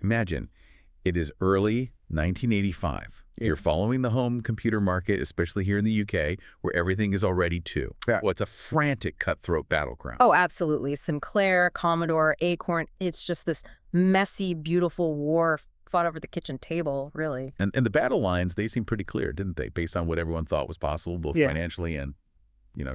Imagine, it is early 1985. Yeah. You're following the home computer market, especially here in the UK, where everything is already two. Yeah. Well, it's a frantic cutthroat battleground. Oh, absolutely. Sinclair, Commodore, Acorn. It's just this messy, beautiful war fought over the kitchen table, really. And the battle lines, they seem pretty clear, didn't they? Based on what everyone thought was possible, both Yeah. financially and,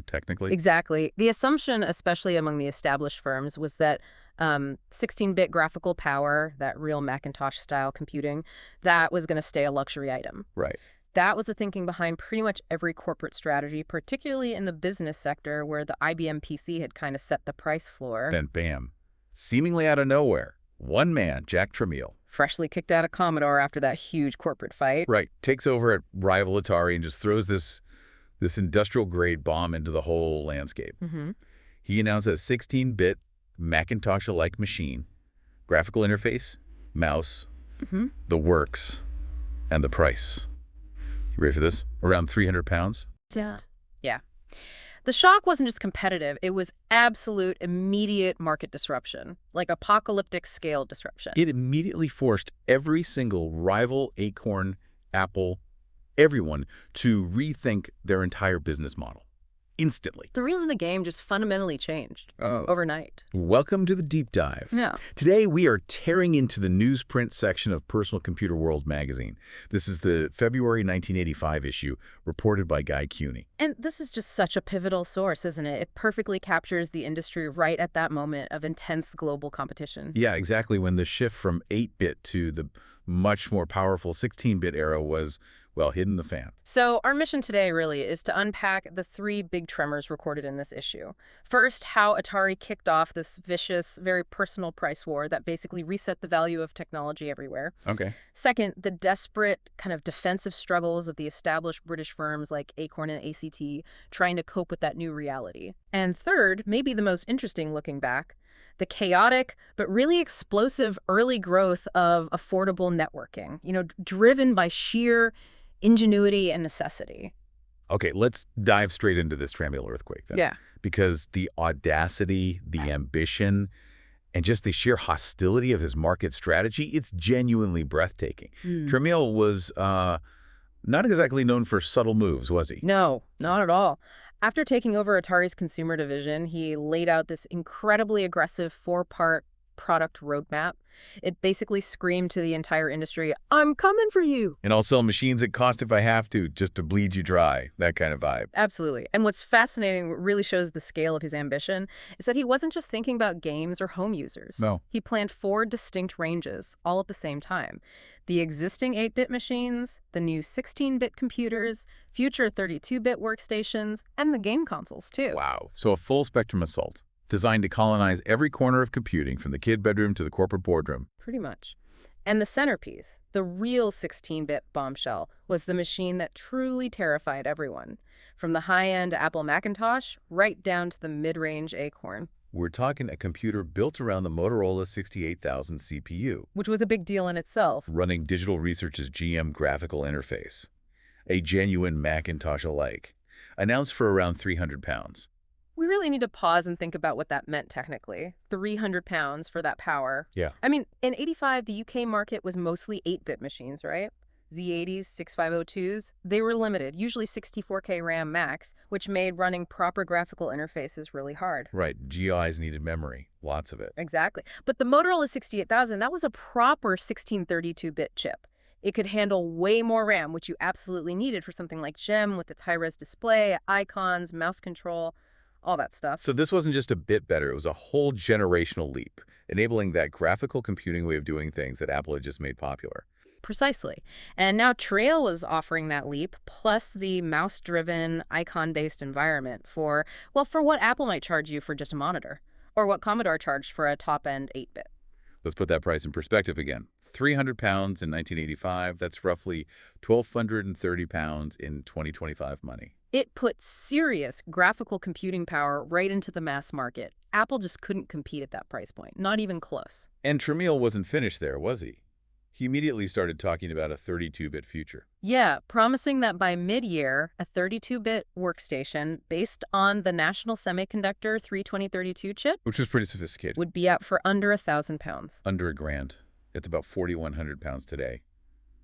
technically. Exactly. The assumption, especially among the established firms, was that 16-bit graphical power, that real Macintosh-style computing, that was going to stay a luxury item. Right. That was the thinking behind pretty much every corporate strategy, particularly in the business sector where the IBM PC had kind of set the price floor. Then bam, seemingly out of nowhere, one man, Jack Tramiel, Freshly kicked out of Commodore after that huge corporate fight. right, takes over at rival Atari and just throws this industrial-grade bomb into the whole landscape. Mm-hmm. He announced a 16-bit Macintosh-alike machine, graphical interface, mouse, Mm-hmm. the works, and the price. You ready for this? Around 300 pounds? Yeah. The shock wasn't just competitive. It was absolute, immediate market disruption, like apocalyptic scale disruption. It immediately forced every single rival, Acorn, Apple, everyone to rethink their entire business model. Instantly. The rules in the game just fundamentally changed overnight. Welcome to the Deep Dive. Yeah. Today, we are tearing into the newsprint section of Personal Computer World magazine. This is the February 1985 issue, reported by Guy Cuny. And this is just such a pivotal source, isn't it? It perfectly captures the industry right at that moment of intense global competition. Yeah, exactly. When the shift from 8-bit to the much more powerful 16-bit era was, well, hidden the fan. So our mission today really is to unpack the three big tremors recorded in this issue. First, how Atari kicked off this vicious, very personal price war that basically reset the value of technology everywhere. Okay. Second, the desperate kind of defensive struggles of the established British firms like Acorn and ACT trying to cope with that new reality. And third, maybe the most interesting looking back, the chaotic but really explosive early growth of affordable networking, driven by sheer ingenuity and necessity. Okay, let's dive straight into this Tramiel earthquake then. Yeah. Because the audacity, the ambition, and just the sheer hostility of his market strategy, it's genuinely breathtaking. Tramiel was not exactly known for subtle moves, was he? No, not at all. After taking over Atari's consumer division, he laid out this incredibly aggressive four-part product roadmap. It basically screamed to the entire industry, "I'm coming for you!" And I'll sell machines at cost if I have to, just to bleed you dry, that kind of vibe. Absolutely. And what's fascinating, what really shows the scale of his ambition, is that he wasn't just thinking about games or home users. No. He planned 4 distinct ranges, all at the same time. The existing 8-bit machines, the new 16-bit computers, future 32-bit workstations, and the game consoles, too. Wow. So a full spectrum assault, designed to colonize every corner of computing, from the kid bedroom to the corporate boardroom. Pretty much. And the centerpiece, the real 16-bit Bombshell, was the machine that truly terrified everyone, from the high-end Apple Macintosh right down to the mid-range Acorn. We're talking a computer built around the Motorola 68000 CPU, Which was a big deal in itself. running Digital Research's GM graphical interface, a genuine Macintosh-alike, announced for around 300 pounds. We really need to pause and think about what that meant technically. 300 pounds for that power. Yeah. I mean, in 85, the UK market was mostly 8-bit machines, right? Z80s, 6502s, they were limited, usually 64K RAM max, which made running proper graphical interfaces really hard. Right, GIs needed memory, lots of it. Exactly. But the Motorola 68000, that was a proper 1632-bit chip. It could handle way more RAM, which you absolutely needed for something like GEM with its high-res display, icons, mouse control, all that stuff. So this wasn't just a bit better, it was a whole generational leap, enabling that graphical computing way of doing things that Apple had just made popular. Precisely. And now Tramiel was offering that leap, plus the mouse-driven, icon-based environment for what Apple might charge you for just a monitor, or what Commodore charged for a top-end 8-bit. Let's put that price in perspective again. 300 pounds in 1985, that's roughly 1,230 pounds in 2025 money. It put serious graphical computing power right into the mass market. Apple just couldn't compete at that price point, not even close. And Tramiel wasn't finished there, was he? He immediately started talking about a 32-bit future. Yeah, promising that by mid-year, a 32-bit workstation based on the National Semiconductor 32032 chip Which was pretty sophisticated. would be out for under £1,000. Under $1,000. It's about 4,100 pounds today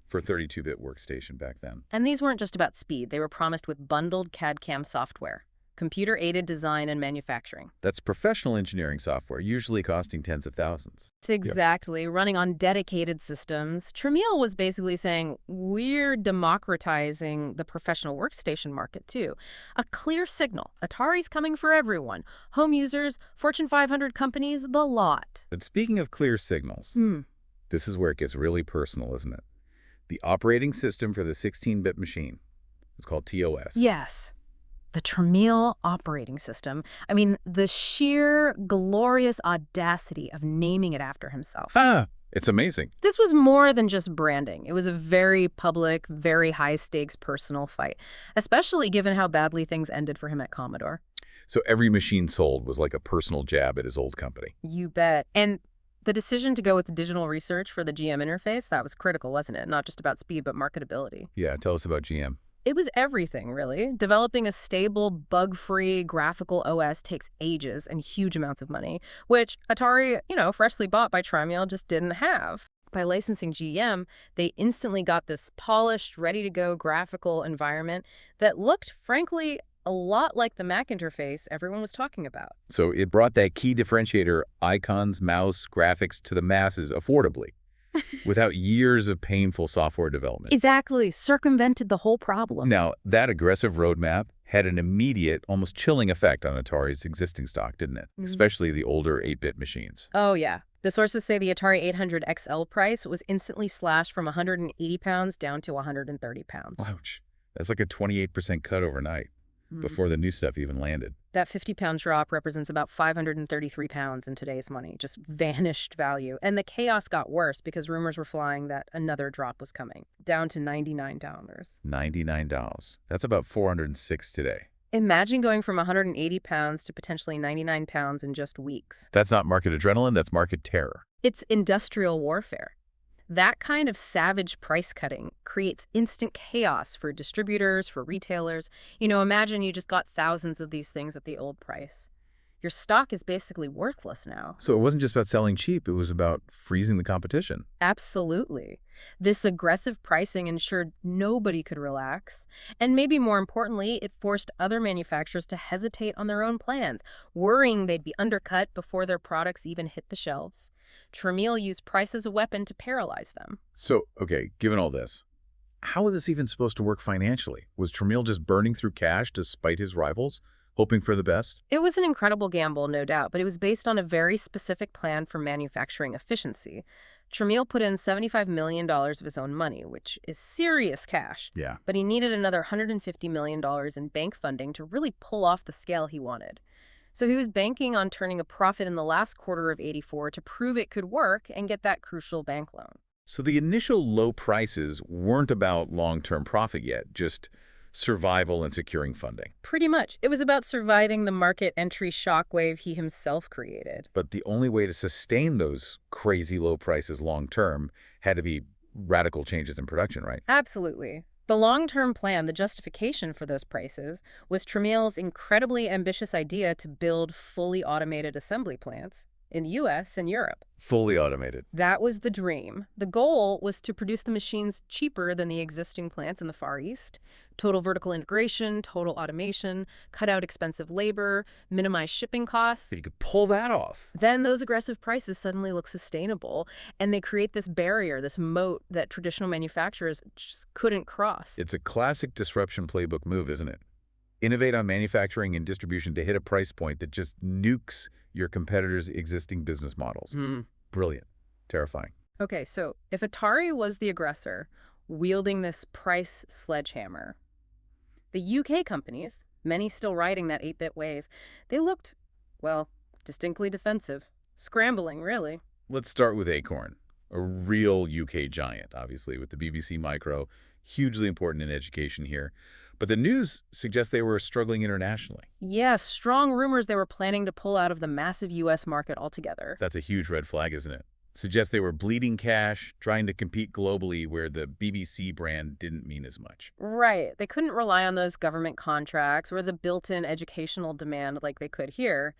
for a 32-bit workstation back then. And these weren't just about speed. They were promised with bundled CAD/CAM software, computer-aided design and manufacturing. That's professional engineering software, usually costing tens of thousands. Exactly. Running on dedicated systems. Tramiel was basically saying, we're democratizing the professional workstation market, too. A clear signal. Atari's coming for everyone. Home users, Fortune 500 companies, the lot. But speaking of clear signals, this is where it gets really personal, isn't it? The operating system for the 16-bit machine. It's called TOS. Yes. The Tramiel operating system. I mean, the sheer glorious audacity of naming it after himself. It's amazing. This was more than just branding. It was a very public, very high-stakes personal fight, especially given how badly things ended for him at Commodore. So every machine sold was like a personal jab at his old company. You bet. And the decision to go with digital research for the GM interface, that was critical, wasn't it? Not just about speed, but marketability. Yeah, tell us about GM. It was everything, really. Developing a stable, bug-free graphical OS takes ages and huge amounts of money, which Atari, freshly bought by Tramiel, just didn't have. By licensing GM, they instantly got this polished, ready-to-go graphical environment that looked, frankly, a lot like the Mac interface everyone was talking about. So it brought that key differentiator, icons, mouse, graphics, to the masses affordably, without years of painful software development. Exactly. Circumvented the whole problem. Now, that aggressive roadmap had an immediate, almost chilling effect on Atari's existing stock, didn't it? Especially the older 8-bit machines. Oh, yeah. The sources say the Atari 800 XL price was instantly slashed from 180 pounds down to 130 pounds. Ouch. That's like a 28% cut overnight, before the new stuff even landed. That 50-pound drop represents about 533 pounds in today's money, just vanished value. And the chaos got worse because rumors were flying that another drop was coming, down to $99. $99. That's about 406 today. Imagine going from 180 pounds to potentially 99 pounds in just weeks. That's not market adrenaline, that's market terror. It's industrial warfare. That kind of savage price cutting creates instant chaos for distributors, for retailers. Imagine you just got thousands of these things at the old price. Your stock is basically worthless now. So it wasn't just about selling cheap, it was about freezing the competition. Absolutely. This aggressive pricing ensured nobody could relax. And maybe more importantly, it forced other manufacturers to hesitate on their own plans, worrying they'd be undercut before their products even hit the shelves. Tramiel used price as a weapon to paralyze them. So, okay, given all this, how was this even supposed to work financially? Was Tramiel just burning through cash despite his rivals, hoping for the best? It was an incredible gamble, no doubt, but it was based on a very specific plan for manufacturing efficiency. Tramiel put in $75 million of his own money, which is serious cash. Yeah. But he needed another $150 million in bank funding to really pull off the scale he wanted. So he was banking on turning a profit in the last quarter of '84 to prove it could work and get that crucial bank loan. So the initial low prices weren't about long-term profit yet, just survival and securing funding. Pretty much. It was about surviving the market entry shockwave he himself created. But the only way to sustain those crazy low prices long-term had to be radical changes in production, right? Absolutely. The long-term plan, the justification for those prices, was Tramiel's incredibly ambitious idea to build fully automated assembly plants in the U.S. and Europe. Fully automated. That was the dream. The goal was to produce the machines cheaper than the existing plants in the Far East. Total vertical integration, total automation, cut out expensive labor, minimize shipping costs. If you could pull that off. Then those aggressive prices suddenly look sustainable, and they create this barrier, this moat that traditional manufacturers just couldn't cross. It's a classic disruption playbook move, isn't it? Innovate on manufacturing and distribution to hit a price point that just nukes your competitors' existing business models. Brilliant. Terrifying. Okay, so if Atari was the aggressor, wielding this price sledgehammer, the UK companies, many still riding that 8-bit wave, they looked, well, distinctly defensive. Scrambling, really. Let's start with Acorn, a real UK giant, obviously, with the BBC Micro, hugely important in education here. But the news suggests they were struggling internationally. Yeah, strong rumors they were planning to pull out of the massive U.S. market altogether. That's a huge red flag, isn't it? Suggests they were bleeding cash, trying to compete globally where the BBC brand didn't mean as much. Right. They couldn't rely on those government contracts or the built-in educational demand like they could here.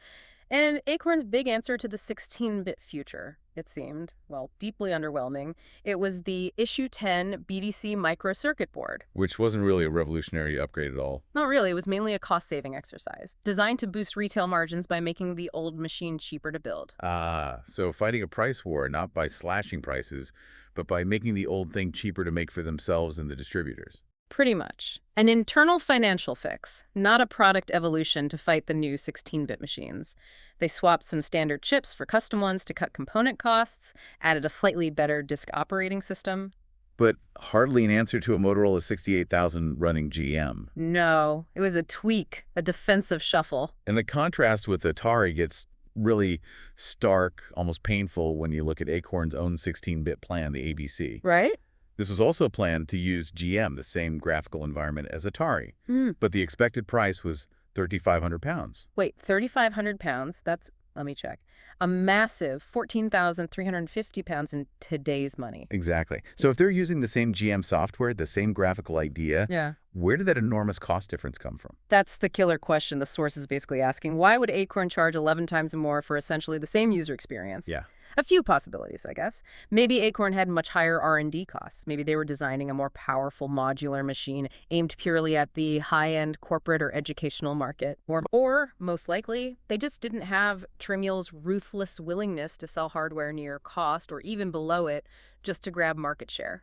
And Acorn's big answer to the 16-bit future. it seemed, well, deeply underwhelming. It was the Issue 10 BDC microcircuit board. Which wasn't really a revolutionary upgrade at all. Not really, it was mainly a cost-saving exercise, designed to boost retail margins by making the old machine cheaper to build. Ah, so fighting a price war, not by slashing prices, but by making the old thing cheaper to make for themselves and the distributors. Pretty much. An internal financial fix, not a product evolution to fight the new 16-bit machines. They swapped some standard chips for custom ones to cut component costs, added a slightly better disk operating system. But hardly an answer to a Motorola 68,000 running GM. No, it was a tweak, a defensive shuffle. And the contrast with Atari gets really stark, almost painful when you look at Acorn's own 16-bit plan, the ABC. Right? This was also planned to use GM, the same graphical environment as Atari. But the expected price was £3,500. Wait, 3,500 pounds? That's, let me check, a massive 14,350 pounds in today's money. Exactly. So if they're using the same GM software, the same graphical idea, Yeah. where did that enormous cost difference come from? That's the killer question the source is basically asking. Why would Acorn charge 11 times more for essentially the same user experience? Yeah. A few possibilities, I guess. Maybe Acorn had much higher R&D costs. Maybe they were designing a more powerful modular machine aimed purely at the high-end corporate or educational market. Or, most likely, they just didn't have Tramiel's ruthless willingness to sell hardware near cost or even below it just to grab market share.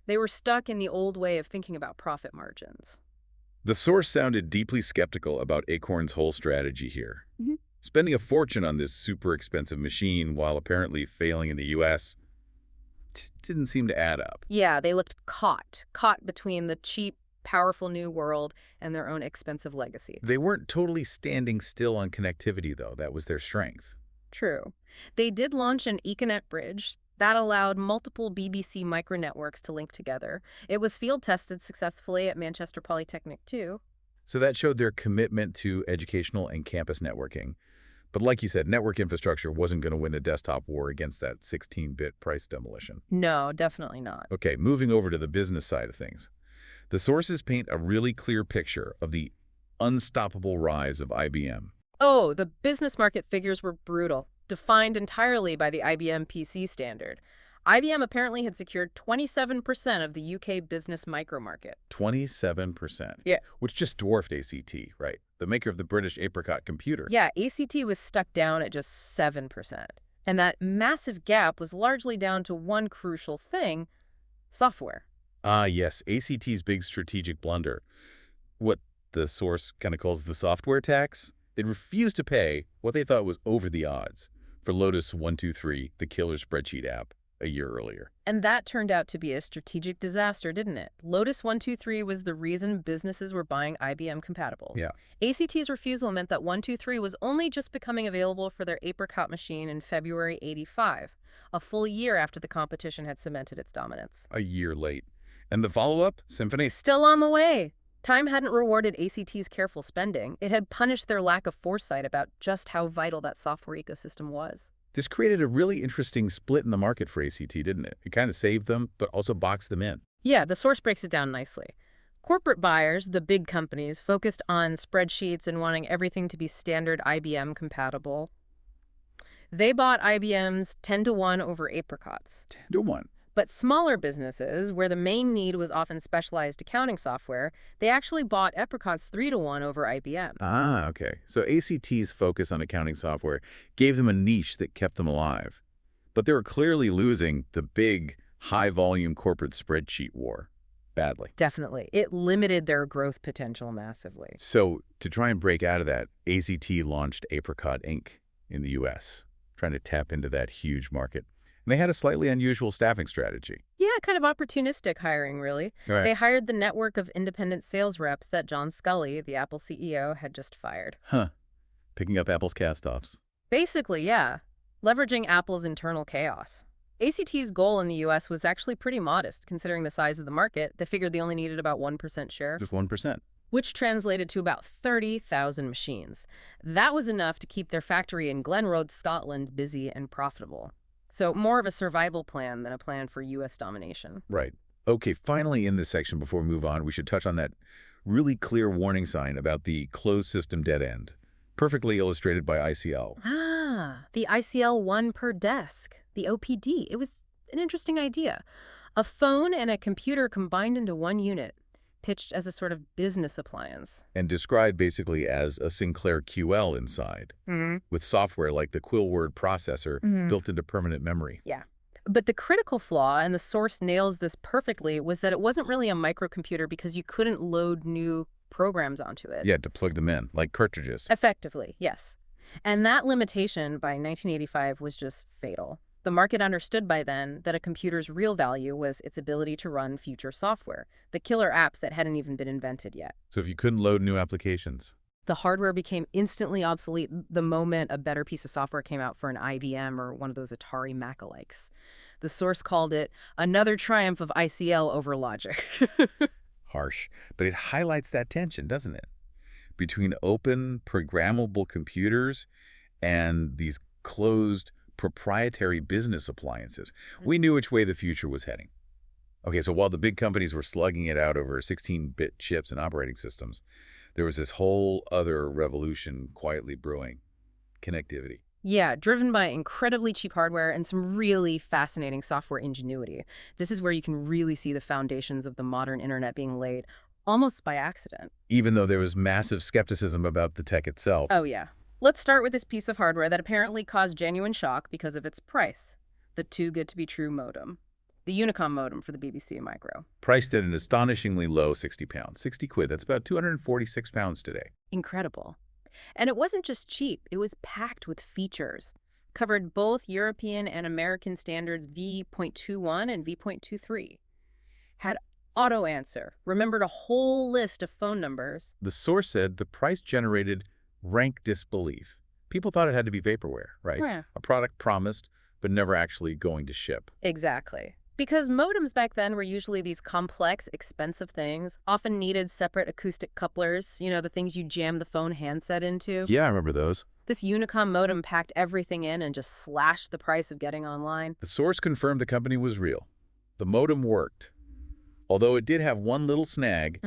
They were stuck in the old way of thinking about profit margins. The source sounded deeply skeptical about Acorn's whole strategy here. Spending a fortune on this super expensive machine while apparently failing in the U.S. just didn't seem to add up. Yeah, they looked caught between the cheap, powerful new world and their own expensive legacy. They weren't totally standing still on connectivity, though. That was their strength. True. They did launch an Ethernet bridge that allowed multiple BBC micronetworks to link together. It was field-tested successfully at Manchester Polytechnic, too. So that showed their commitment to educational and campus networking. But like you said, network infrastructure wasn't going to win the desktop war against that 16-bit price demolition. No, definitely not. Okay, moving over to the business side of things. The sources paint a really clear picture of the unstoppable rise of IBM. Oh, the business market figures were brutal, defined entirely by the IBM PC standard. IBM apparently had secured 27% of the UK business micromarket. 27%. Yeah. Which just dwarfed ACT, right? The maker of the British Apricot computer. Yeah, ACT was stuck down at just 7%. And that massive gap was largely down to one crucial thing: software. Ah, yes, ACT's big strategic blunder. What the source kind of calls the software tax. They refused to pay what they thought was over the odds for Lotus 123, the killer spreadsheet app, a year earlier. And that turned out to be a strategic disaster, didn't it? Lotus 123 was the reason businesses were buying IBM compatibles. Yeah. ACT's refusal meant that 123 was only just becoming available for their Apricot machine in February '85, a full year after the competition had cemented its dominance. A year late. And the follow-up, Symphony? Still on the way. Time hadn't rewarded ACT's careful spending. It had punished their lack of foresight about just how vital that software ecosystem was. This created a really interesting split in the market for ACT, didn't it? It kind of saved them, but also boxed them in. Yeah, the source breaks it down nicely. Corporate buyers, the big companies, focused on spreadsheets and wanting everything to be standard IBM compatible. They bought IBM's 10-to-1 over Apricots. 10-to-1. But smaller businesses, where the main need was often specialized accounting software, they actually bought Apricot's 3-to-1 over IBM. Ah, okay. So ACT's focus on accounting software gave them a niche that kept them alive. But they were clearly losing the big, high-volume corporate spreadsheet war badly. Definitely. It limited their growth potential massively. So to try and break out of that, ACT launched Apricot Inc. in the U.S., trying to tap into that huge market. And they had a slightly unusual staffing strategy. Yeah, kind of opportunistic hiring, really. Right. They hired the network of independent sales reps that John Sculley, the Apple CEO, had just fired. Huh. Picking up Apple's cast-offs. Basically, yeah. Leveraging Apple's internal chaos. ACT's goal in the U.S. was actually pretty modest, considering the size of the market. They figured they only needed about 1% share. Just 1%. Which translated to about 30,000 machines. That was enough to keep their factory in Glenroad, Scotland, busy and profitable. So more of a survival plan than a plan for U.S. domination. Right. Okay, finally in this section, before we move on, we should touch on that really clear warning sign about the closed system dead end. perfectly illustrated by ICL. Ah, the ICL one per desk, the OPD. It was an interesting idea. A phone and a computer combined into one unit, pitched as a sort of business appliance. And described basically as a Sinclair QL inside, with software like the Quill word processor built into permanent memory. Yeah. But the critical flaw, and the source nails this perfectly, was that it wasn't really a microcomputer because you couldn't load new programs onto it. Yeah, to plug them in, like cartridges. Effectively, yes. And that limitation by 1985 was just fatal. The market understood by then that a computer's real value was its ability to run future software, the killer apps that hadn't even been invented yet. So if you couldn't load new applications. The hardware became instantly obsolete the moment a better piece of software came out for an IBM or one of those Atari Mac-alikes. The source called it another triumph of ICL over logic. Harsh. But it highlights that tension, doesn't it? Between open, programmable computers and these closed, proprietary business appliances. We knew which way the future was heading. Okay, so while the big companies were slugging it out over 16-bit chips and operating systems, there was this whole other revolution quietly brewing: connectivity. Yeah, driven by incredibly cheap hardware and some really fascinating software ingenuity. This is where you can really see the foundations of the modern internet being laid, almost by accident. Even though there was massive skepticism about the tech itself. Oh, yeah. Let's start with this piece of hardware that apparently caused genuine shock because of its price. The too-good-to-be-true modem. The Unicom modem for the BBC Micro. Priced at an astonishingly low 60 pounds. 60 quid, that's about 246 pounds today. Incredible. And it wasn't just cheap, it was packed with features. Covered both European and American standards v.21 and v.23. Had auto answer, remembered a whole list of phone numbers. The source said the price generated rank disbelief. People thought it had to be vaporware, right? Yeah. A product promised, but never actually going to ship. Exactly. Because modems back then were usually these complex, expensive things, often needed separate acoustic couplers, you know, the things you jam the phone handset into. Yeah, I remember those. This Unicom modem packed everything in and just slashed the price of getting online. The source confirmed the company was real. The modem worked. Although it did have one little snag,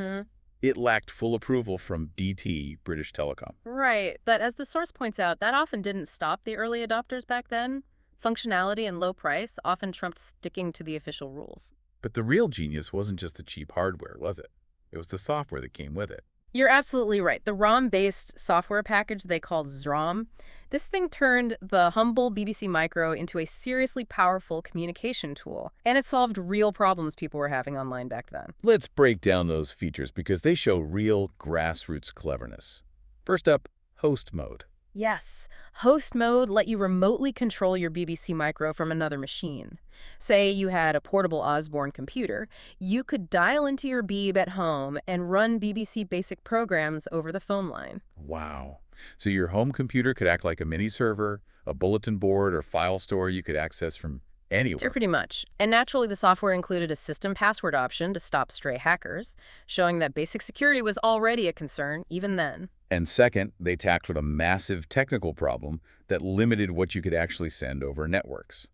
it lacked full approval from DT, British Telecom. Right, but as the source points out, that often didn't stop the early adopters back then. Functionality and low price often trumped sticking to the official rules. But the real genius wasn't just the cheap hardware, was it? It was the software that came with it. You're absolutely right. The ROM-based software package they called ZROM, this thing turned the humble BBC Micro into a seriously powerful communication tool. And it solved real problems people were having online back then. Let's break down those features because they show real grassroots cleverness. First up, host mode. Yes, host mode let you remotely control your BBC Micro from another machine. Say you had a portable Osborne computer, you could dial into your Beeb at home and run BBC Basic programs over the phone line. Wow. So your home computer could act like a mini server, a bulletin board or file store you could access from anywhere. Pretty much. And naturally, the software included a system password option to stop stray hackers, showing that basic security was already a concern even then. And second, they tackled a massive technical problem that limited what you could actually send over networks: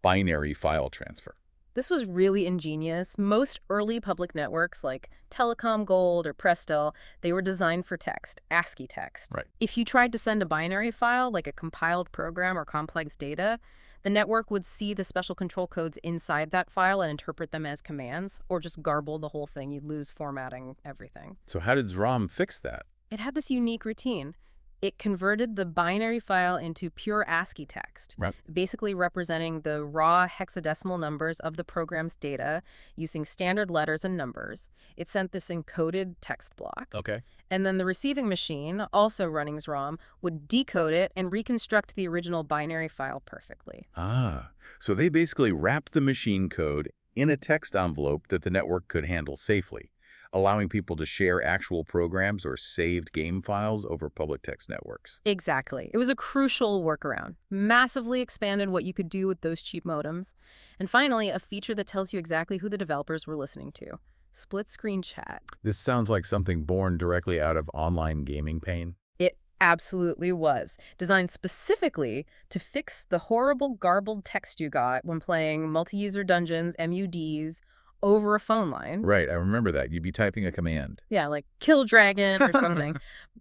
binary file transfer. This was really ingenious. Most early public networks like Telecom Gold or Prestel, they were designed for text, ASCII text. Right. If you tried to send a binary file, like a compiled program or complex data, the network would see the special control codes inside that file and interpret them as commands, or just garble the whole thing. You'd lose formatting, everything. So how did ZROM fix that? It had this unique routine. It converted the binary file into pure ASCII text, Right. basically representing the raw hexadecimal numbers of the program's data using standard letters and numbers. It sent this encoded text block. Okay. And then the receiving machine, also running ZROM, would decode it and reconstruct the original binary file perfectly. Ah, so they basically wrapped the machine code in a text envelope that the network could handle safely, allowing people to share actual programs or saved game files over public text networks. Exactly. It was a crucial workaround. Massively expanded what you could do with those cheap modems. And finally, a feature that tells you exactly who the developers were listening to. Split-screen chat. This sounds like something born directly out of online gaming pain. It absolutely was. Designed specifically to fix the horrible garbled text you got when playing multi-user dungeons, MUDs, over a phone line. Right, I remember that. You'd be typing a command. Yeah, like kill dragon or something.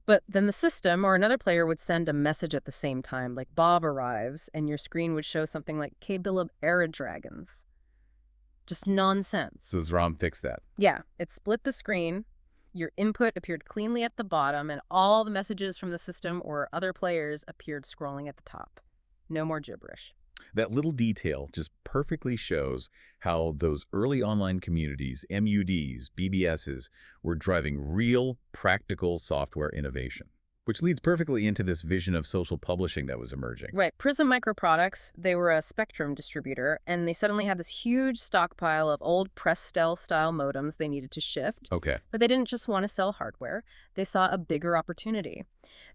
But then the system or another player would send a message at the same time, like Bob arrives, and your screen would show something like K-Billab era dragons. Just nonsense. So Zrom fixed that. Yeah, it split the screen. Your input appeared cleanly at the bottom, and all the messages from the system or other players appeared scrolling at the top. No more gibberish. That little detail just perfectly shows how those early online communities, MUDs, BBSs, were driving real, practical software innovation. Which leads perfectly into this vision of social publishing that was emerging. Right. Prism Microproducts, they were a Spectrum distributor, and they suddenly had this huge stockpile of old Prestel-style modems they needed to shift. Okay. But they didn't just want to sell hardware. They saw a bigger opportunity.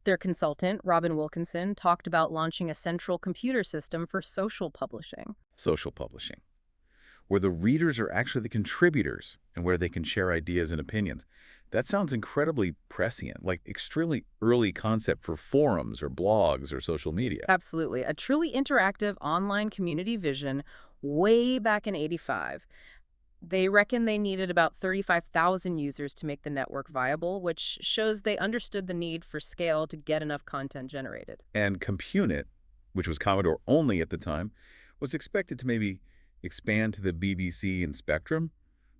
Their consultant, Robin Wilkinson, talked about launching a central computer system for social publishing. Social publishing, where the readers are actually the contributors and where they can share ideas and opinions. That sounds incredibly prescient, like extremely early concept for forums or blogs or social media. Absolutely. A truly interactive online community vision way back in '85. They reckon they needed about 35,000 users to make the network viable, which shows they understood the need for scale to get enough content generated. And Compunit, which was Commodore only at the time, was expected to maybe expand to the BBC and Spectrum.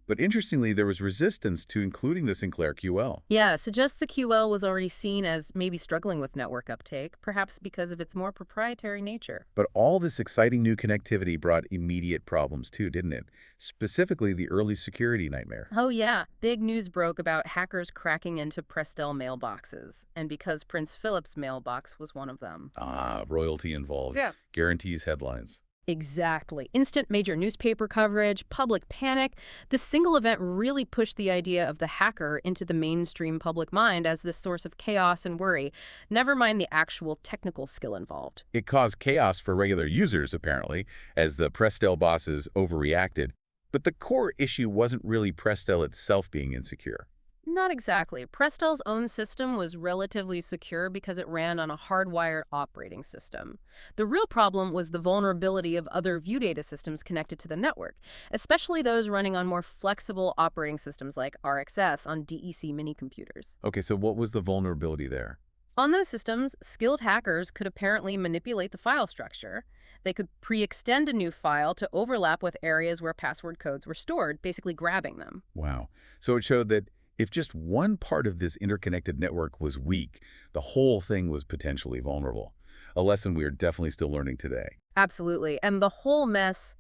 But interestingly, there was resistance to including the Sinclair QL. Yeah, suggests the QL was already seen as maybe struggling with network uptake, perhaps because of its more proprietary nature. But all this exciting new connectivity brought immediate problems too, didn't it? Specifically, the early security nightmare. Oh yeah, big news broke about hackers cracking into Prestel mailboxes, and because Prince Philip's mailbox was one of them. Ah, royalty involved. Yeah. Guarantees headlines. Exactly. Instant major newspaper coverage, public panic. This single event really pushed the idea of the hacker into the mainstream public mind as this source of chaos and worry, never mind the actual technical skill involved. It caused chaos for regular users, apparently, as the Prestel bosses overreacted. But the core issue wasn't really Prestel itself being insecure. Not exactly. Prestel's own system was relatively secure because it ran on a hardwired operating system. The real problem was the vulnerability of other view data systems connected to the network, especially those running on more flexible operating systems like RxS on DEC mini-computers. Okay, so what was the vulnerability there? On those systems, skilled hackers could apparently manipulate the file structure. They could pre-extend a new file to overlap with areas where password codes were stored, basically grabbing them. Wow. So it showed that if just one part of this interconnected network was weak, the whole thing was potentially vulnerable. A lesson we are definitely still learning today. Absolutely. And the whole mess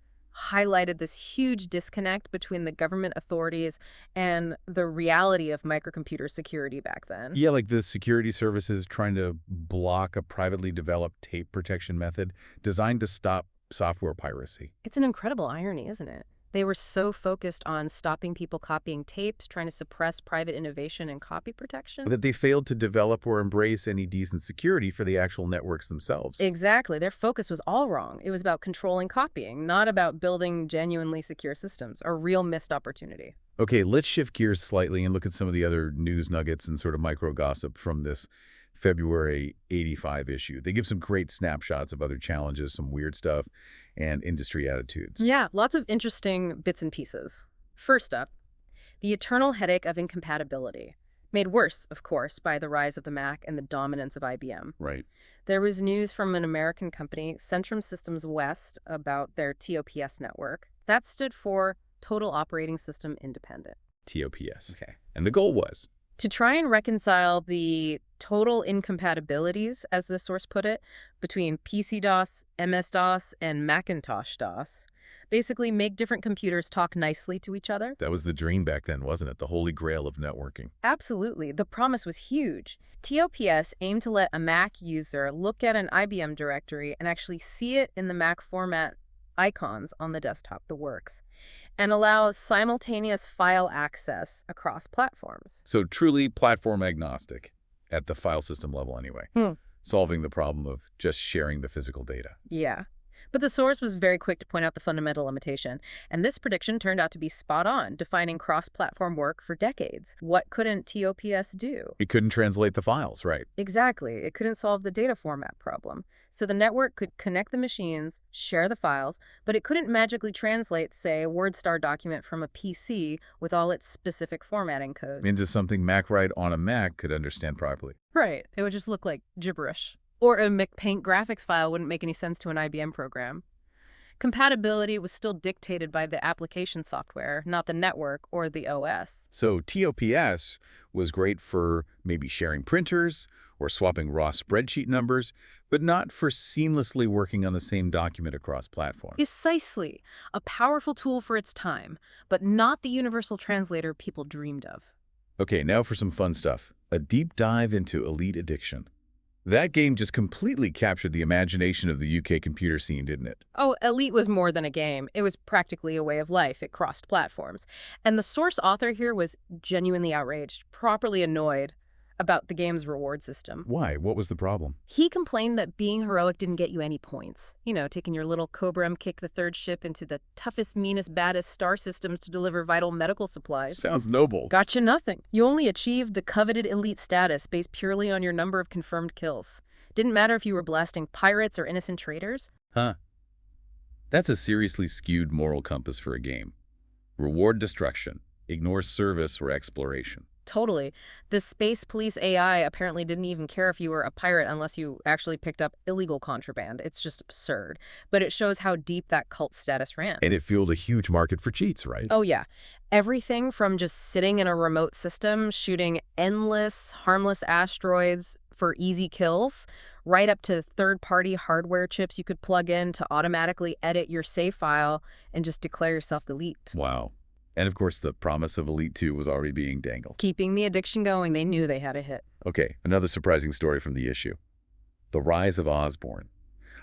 highlighted this huge disconnect between the government authorities and the reality of microcomputer security back then. Yeah, like the security services trying to block a privately developed tape protection method designed to stop software piracy. It's an incredible irony, isn't it? They were so focused on stopping people copying tapes, trying to suppress private innovation and copy protection. That they failed to develop or embrace any decent security for the actual networks themselves. Exactly. Their focus was all wrong. It was about controlling copying, not about building genuinely secure systems, a real missed opportunity. Okay, let's shift gears slightly and look at some of the other news nuggets and sort of micro gossip from this February '85 issue. They give some great snapshots of other challenges, some weird stuff, and industry attitudes. Yeah, lots of interesting bits and pieces. First up, the eternal headache of incompatibility, made worse, of course, by the rise of the Mac and the dominance of IBM. Right. There was news from an American company, Centrum Systems West, about their TOPS network. That stood for Total Operating System Independent. TOPS. Okay. And the goal was? To try and reconcile the total incompatibilities, as the source put it, between PC-DOS, MS-DOS, and Macintosh-DOS, basically make different computers talk nicely to each other. That was the dream back then, wasn't it? The holy grail of networking. Absolutely. The promise was huge. TOPS aimed to let a Mac user look at an IBM directory and actually see it in the Mac format icons on the desktop, the works, and allow simultaneous file access across platforms. So truly platform agnostic, at the file system level anyway, solving the problem of just sharing the physical data. Yeah. But the source was very quick to point out the fundamental limitation, and this prediction turned out to be spot on, defining cross-platform work for decades. What couldn't TOPS do? It couldn't translate the files, right? Exactly. It couldn't solve the data format problem. So the network could connect the machines, share the files, but it couldn't magically translate, say, a WordStar document from a PC with all its specific formatting code Into something MacWrite on a Mac could understand properly. Right. It would just look like gibberish. Or a McPaint graphics file wouldn't make any sense to an IBM program. Compatibility was still dictated by the application software, not the network or the OS. So TOPS was great for maybe sharing printers or swapping raw spreadsheet numbers, but not for seamlessly working on the same document across platforms. Precisely. A powerful tool for its time, but not the universal translator people dreamed of. Okay, now for some fun stuff. A deep dive into Elite Addiction. That game just completely captured the imagination of the UK computer scene, didn't it? Oh, Elite was more than a game. It was practically a way of life. It crossed platforms. And the source author here was genuinely outraged, properly annoyed about the game's reward system. Why? What was the problem? He complained that being heroic didn't get you any points. You know, taking your little Cobra M kick the third ship into the toughest, meanest, baddest star systems to deliver vital medical supplies. Sounds noble. Gotcha nothing. You only achieved the coveted elite status based purely on your number of confirmed kills. Didn't matter if you were blasting pirates or innocent traders. Huh. That's a seriously skewed moral compass for a game. Reward destruction. Ignore service or exploration. Totally. The space police AI apparently didn't even care if you were a pirate unless you actually picked up illegal contraband. It's just absurd. But it shows how deep that cult status ran. And it fueled a huge market for cheats, right? Oh, yeah. Everything from just sitting in a remote system, shooting endless, harmless asteroids for easy kills, right up to third-party hardware chips you could plug in to automatically edit your save file and just declare yourself elite. Wow. And of course, the promise of Elite 2 was already being dangled. Keeping the addiction going, they knew they had a hit. Okay, another surprising story from the issue. The rise of Osborne.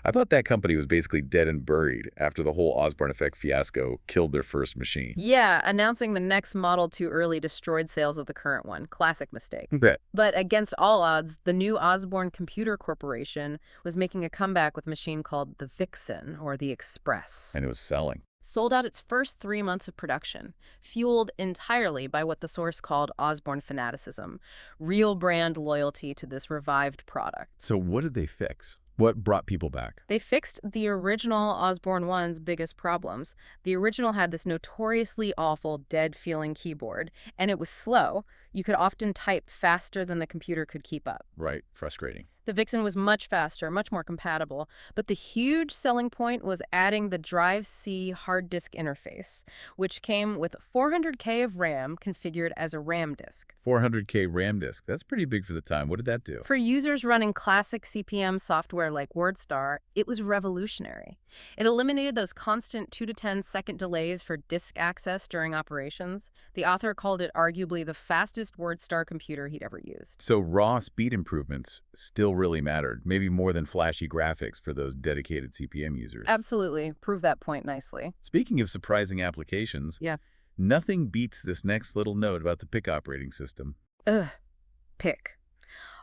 I thought that company was basically dead and buried after the whole Osborne effect fiasco killed their first machine. Yeah, announcing the next model too early destroyed sales of the current one. Classic mistake. Bet. But against all odds, the new Osborne Computer Corporation was making a comeback with a machine called the Vixen, or the Express. And it was selling. Sold out its first 3 months of production, fueled entirely by what the source called Osborne fanaticism, real brand loyalty to this revived product. So what did they fix? What brought people back? They fixed the original Osborne 1's biggest problems. The original had this notoriously awful, dead-feeling keyboard, and it was slow. You could often type faster than the computer could keep up. Right, frustrating. The Vixen was much faster, much more compatible, but the huge selling point was adding the Drive-C hard disk interface, which came with 400K of RAM configured as a RAM disk. 400K RAM disk. That's pretty big for the time. What did that do? For users running classic CP/M software like WordStar, it was revolutionary. It eliminated those constant 2 to 10 second delays for disk access during operations. The author called it arguably the fastest WordStar computer he'd ever used. So raw speed improvements still really mattered, maybe more than flashy graphics for those dedicated CP/M users. Absolutely. Prove that point nicely. Speaking of surprising applications, Yeah. nothing beats this next little note about the PIC operating system. PIC.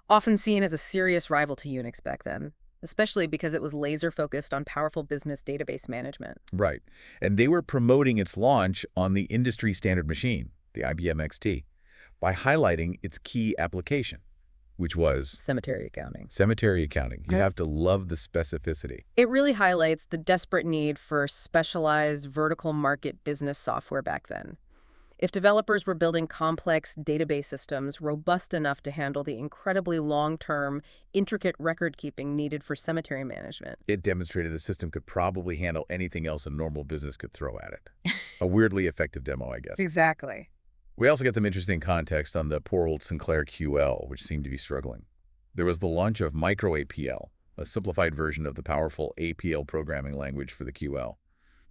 Often seen as a serious rival to Unix back then, especially because it was laser-focused on powerful business database management. Right. And they were promoting its launch on the industry standard machine, the IBM XT, by highlighting its key application, which was Cemetery accounting. cemetery accounting. You Right. have to love the specificity. It really highlights the desperate need for specialized vertical market business software back then. If developers were building complex database systems robust enough to handle the incredibly long-term, intricate record-keeping needed for cemetery management. It demonstrated the system could probably handle anything else a normal business could throw at it. A weirdly effective demo, I guess. Exactly. We also get some interesting context on the poor old Sinclair QL, which seemed to be struggling. There was the launch of Micro APL, a simplified version of the powerful APL programming language for the QL.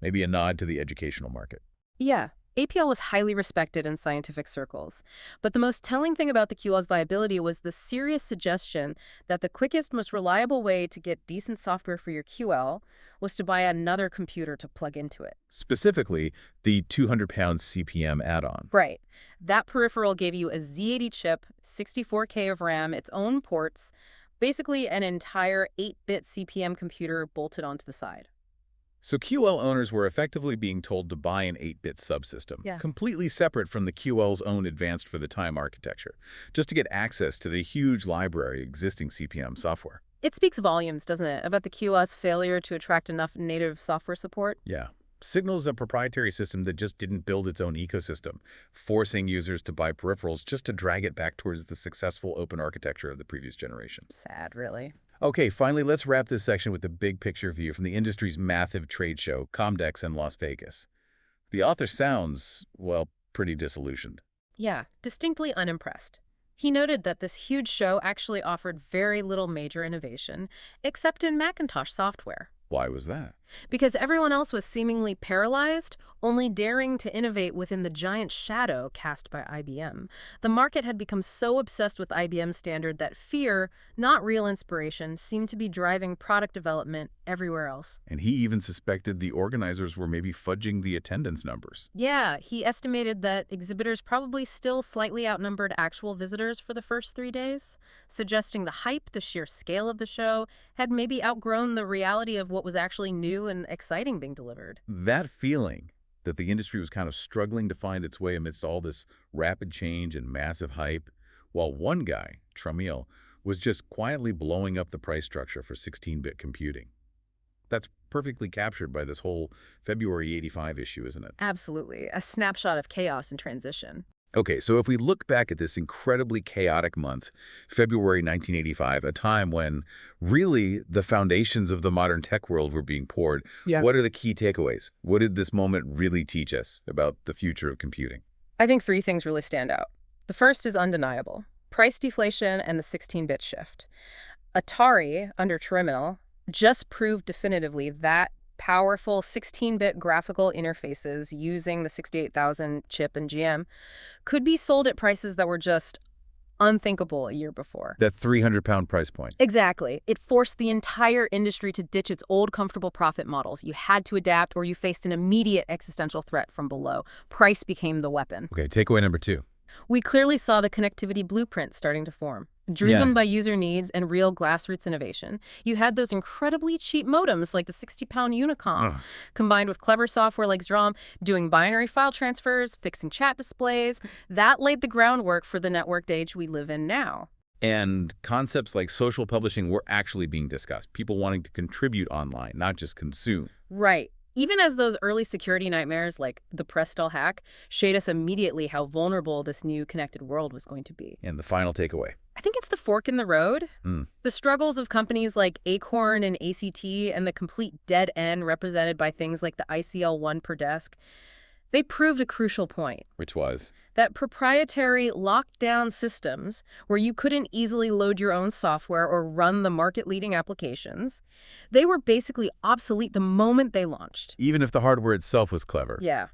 Maybe a nod to the educational market. Yeah. APL was highly respected in scientific circles, but the most telling thing about the QL's viability was the serious suggestion that the quickest, most reliable way to get decent software for your QL was to buy another computer to plug into it. Specifically, the 200-pound CP/M add-on. Right. That peripheral gave you a Z80 chip, 64K of RAM, its own ports, basically an entire 8-bit CP/M computer bolted onto the side. So QL owners were effectively being told to buy an 8-bit subsystem, Yeah. completely separate from the QL's own advanced-for-the-time architecture, just to get access to the huge library of existing CP/M software. It speaks volumes, doesn't it, about the QL's failure to attract enough native software support? Yeah. Signal's a proprietary system that just didn't build its own ecosystem, forcing users to buy peripherals just to drag it back towards the successful open architecture of the previous generation. Sad, really. Okay, finally, let's wrap this section with the big picture view from the industry's massive trade show, Comdex in Las Vegas. The author sounds, well, pretty disillusioned. Yeah, distinctly unimpressed. He noted that this huge show actually offered very little major innovation, except in Macintosh software. Why was that? Because everyone else was seemingly paralyzed, only daring to innovate within the giant shadow cast by IBM. The market had become so obsessed with IBM's standard that fear, not real inspiration, seemed to be driving product development everywhere else. And he even suspected the organizers were maybe fudging the attendance numbers. Yeah, he estimated that exhibitors probably still slightly outnumbered actual visitors for the first 3 days, suggesting the hype, the sheer scale of the show, had maybe outgrown the reality of what was actually new and exciting being delivered. That feeling that the industry was kind of struggling to find its way amidst all this rapid change and massive hype, while one guy, Tramiel, was just quietly blowing up the price structure for 16-bit computing. That's perfectly captured by this whole February 85 issue, isn't it? Absolutely. A snapshot of chaos and transition. Okay, so if we look back at this incredibly chaotic month, February 1985, a time when really the foundations of the modern tech world were being poured, what are the key takeaways? What did this moment really teach us about the future of computing? I think 3 things really stand out. The first is undeniable. Price deflation and the 16-bit shift. Atari, under Tramiel, just proved definitively that powerful 16-bit graphical interfaces using the 68,000 chip and GM could be sold at prices that were just unthinkable a year before. That 300-pound price point. Exactly. It forced the entire industry to ditch its old comfortable profit models. You had to adapt or you faced an immediate existential threat from below. Price became the weapon. Okay, takeaway number 2. We clearly saw the connectivity blueprint starting to form. Driven by user needs and real grassroots innovation, you had those incredibly cheap modems like the 60-pound Unicom, combined with clever software like Drum, doing binary file transfers, fixing chat displays. That laid the groundwork for the networked age we live in now. And concepts like social publishing were actually being discussed. People wanting to contribute online, not just consume. Right. Even as those early security nightmares like the Prestell hack showed us immediately how vulnerable this new connected world was going to be. And the final takeaway. I think it's the fork in the road. The struggles of companies like Acorn and ACT and the complete dead end represented by things like the ICL-1 per desk, they proved a crucial point. Which was? That proprietary locked-down systems where you couldn't easily load your own software or run the market-leading applications, they were basically obsolete the moment they launched. Even if the hardware itself was clever. Yeah.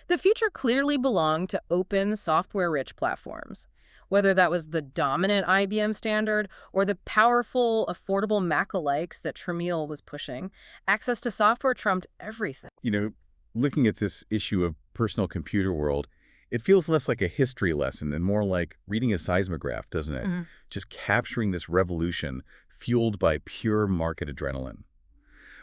The future clearly belonged to open, software-rich platforms. Whether that was the dominant IBM standard or the powerful, affordable Mac-alikes that Tramiel was pushing, access to software trumped everything. You know, looking at this issue of Personal Computer World, it feels less like a history lesson and more like reading a seismograph, doesn't it? Just capturing this revolution fueled by pure market adrenaline.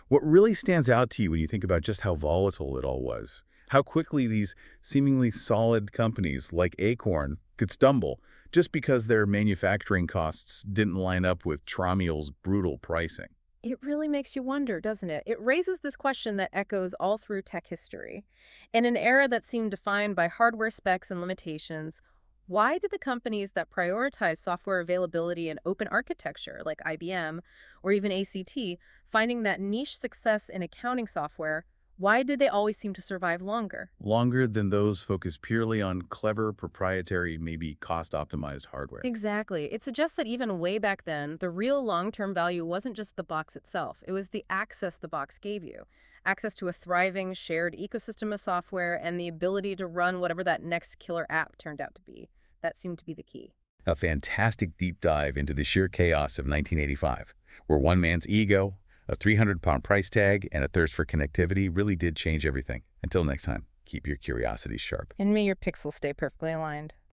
What really stands out to you when you think about just how volatile it all was, how quickly these seemingly solid companies like Acorn could stumble just because their manufacturing costs didn't line up with Tramiel's brutal pricing. It really makes you wonder, doesn't it? It raises this question that echoes all through tech history. In an era that seemed defined by hardware specs and limitations, why did the companies that prioritize software availability and open architecture, like IBM or even ACT, finding that niche success in accounting software, why did they always seem to survive longer? Longer than those focused purely on clever, proprietary, maybe cost-optimized hardware. Exactly. It suggests that even way back then, the real long-term value wasn't just the box itself. It was the access the box gave you. Access to a thriving, shared ecosystem of software and the ability to run whatever that next killer app turned out to be. That seemed to be the key. A fantastic deep dive into the sheer chaos of 1985, where one man's ego, a 300-pound price tag, and a thirst for connectivity really did change everything. Until next time, keep your curiosity sharp. And may your pixels stay perfectly aligned.